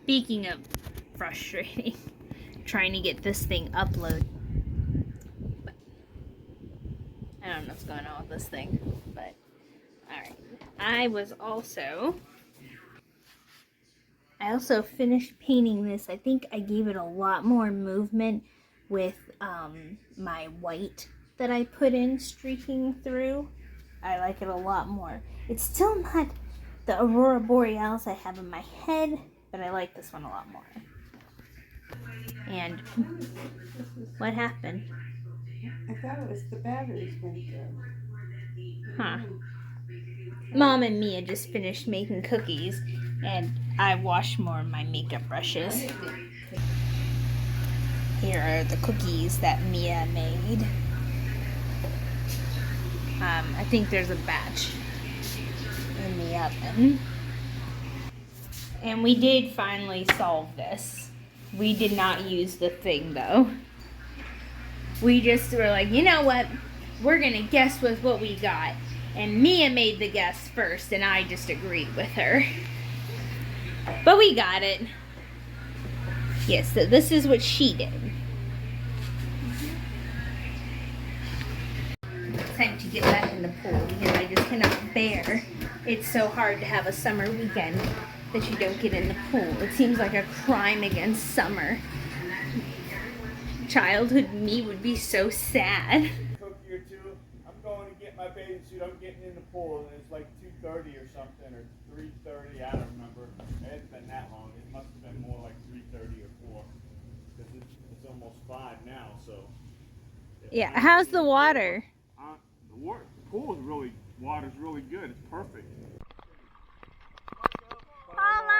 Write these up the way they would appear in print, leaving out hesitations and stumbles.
Speaking of frustrating, trying to get this thing upload. But I don't know what's going on with this thing, but alright. I also finished painting this. I think I gave it a lot more movement with my white that I put in streaking through. I like it a lot more. It's still not the Aurora Borealis I have in my head, but I like this one a lot more. And what happened? I thought it was the batteries went through. Huh. Mom and Mia just finished making cookies, and I washed more of my makeup brushes. Here are the cookies that Mia made. I think there's a batch in the oven. And we did finally solve this. We did not use the thing though. We just were like, you know what? We're gonna guess with what we got. And Mia made the guess first, and I just agreed with her. But we got it. Yes, so this is what she did. It's time to get back in the pool because I just cannot bear. It's so hard to have a summer weekend that you don't get in the pool. It seems like a crime against summer. Childhood me would be so sad. Cookie or two. I'm going to get my bathing suit. I'm getting in the pool, and it's like 2:30 or something, or 3:30. I don't remember. It hasn't been that long. It must have been more like 3:30 or 4, because it's almost 5 now. So. Yeah. How's the water? The pool is water's really good. It's perfect. Hello.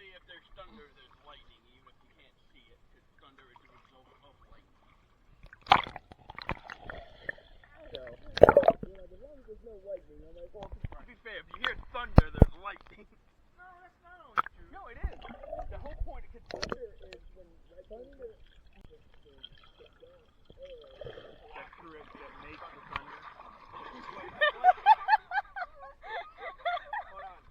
If there's thunder, there's lightning, even if you can't see it, because thunder is a result of lightning. So, as long as there's no lightning, I'm like, well, to be fair, if you hear thunder, there's lightning. No, that's not always true. No, it is. The whole point of thunder is when thunder is the gas air that makes the thunder. Hold on.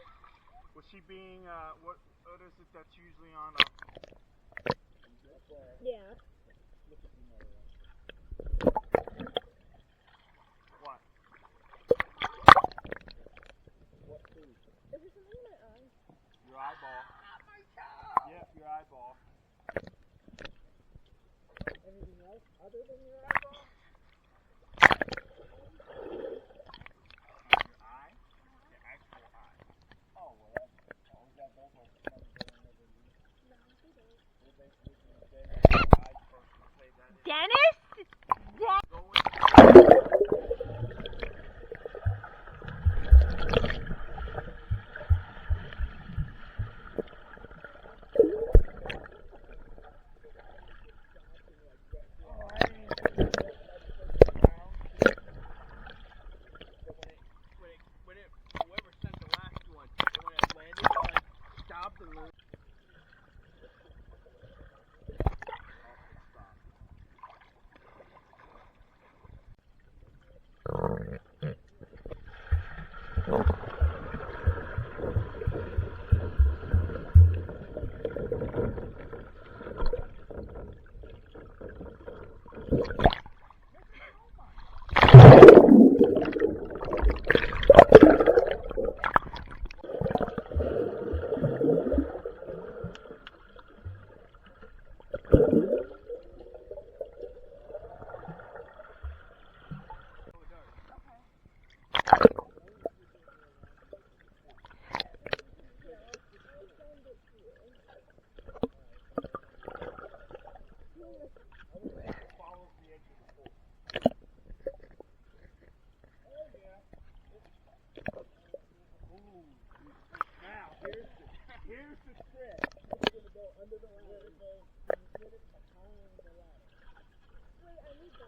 Was she being, what is it that's usually on Yeah. What? What food? Is there something in my eye? Your eyeball. Not my toe! Yep, your eyeball. Anything else other than your eyeball? Your eye? Your actual eye. Oh, well, is that both of them going over you? No, they don't. We're basically dead eyes person say that is. Dennis? Whoever sent the last one, when it landed, like, stopped and under the ladder. Get it behind the ladder. Wait, I need that.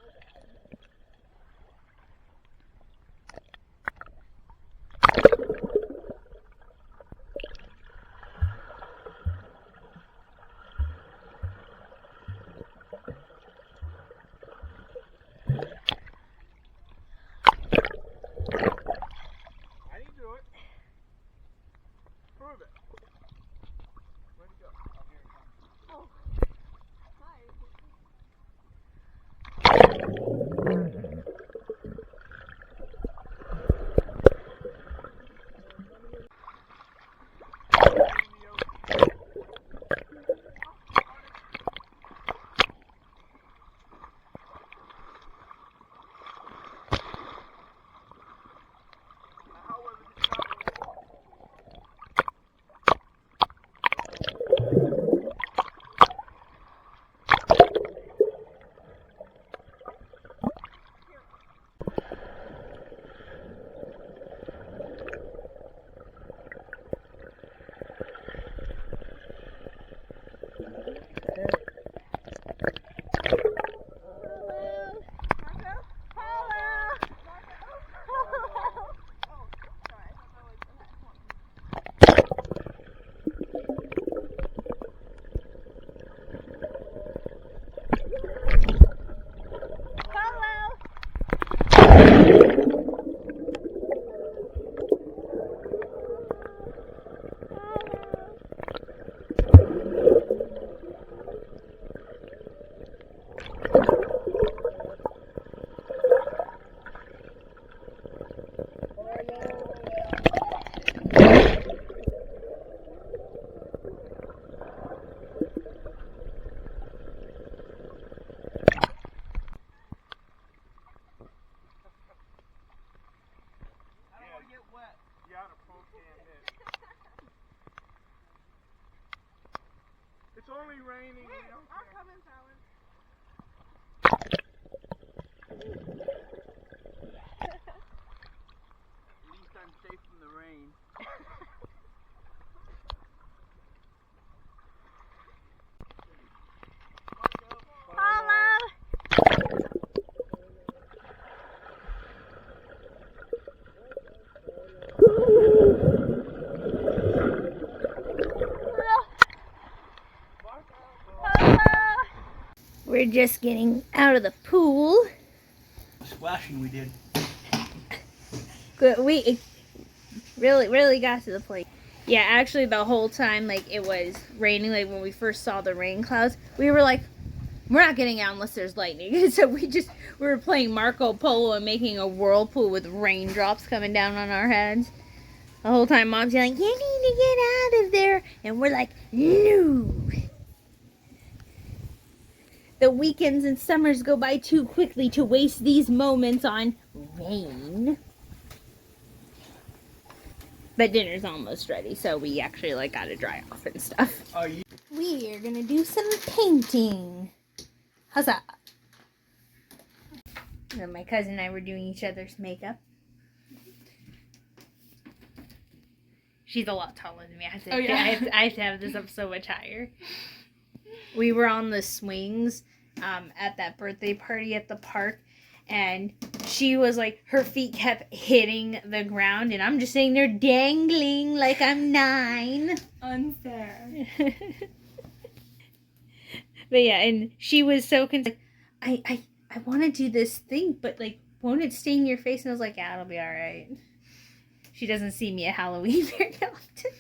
I didn't do it. Prove it. Where'd it go? Oh, here it comes. Oh. Hi. It's only raining. Wait, I'll come in, Fallon. At least I'm safe from the rain. We're just getting out of the pool. Splashing we did. Good. We really got to the point. Yeah, actually the whole time, like, it was raining, like when we first saw the rain clouds, we were like, we're not getting out unless there's lightning. So we were playing Marco Polo and making a whirlpool with raindrops coming down on our heads. The whole time Mom's yelling, you need to get out of there. And we're like, no. The weekends and summers go by too quickly to waste these moments on rain. But dinner's almost ready, so we actually like got to dry off and stuff. Oh, you. We are gonna do some painting. How's that? So my cousin and I were doing each other's makeup. She's a lot taller than me. I have to have this up so much higher. We were on the swings at that birthday party at the park, and she was like, her feet kept hitting the ground, and I'm just sitting there dangling like I'm 9. Unfair. But yeah, and she was so concerned. I want to do this thing, but like, won't it stain your face? And I was like, yeah, it'll be all right. She doesn't see me at Halloween very often.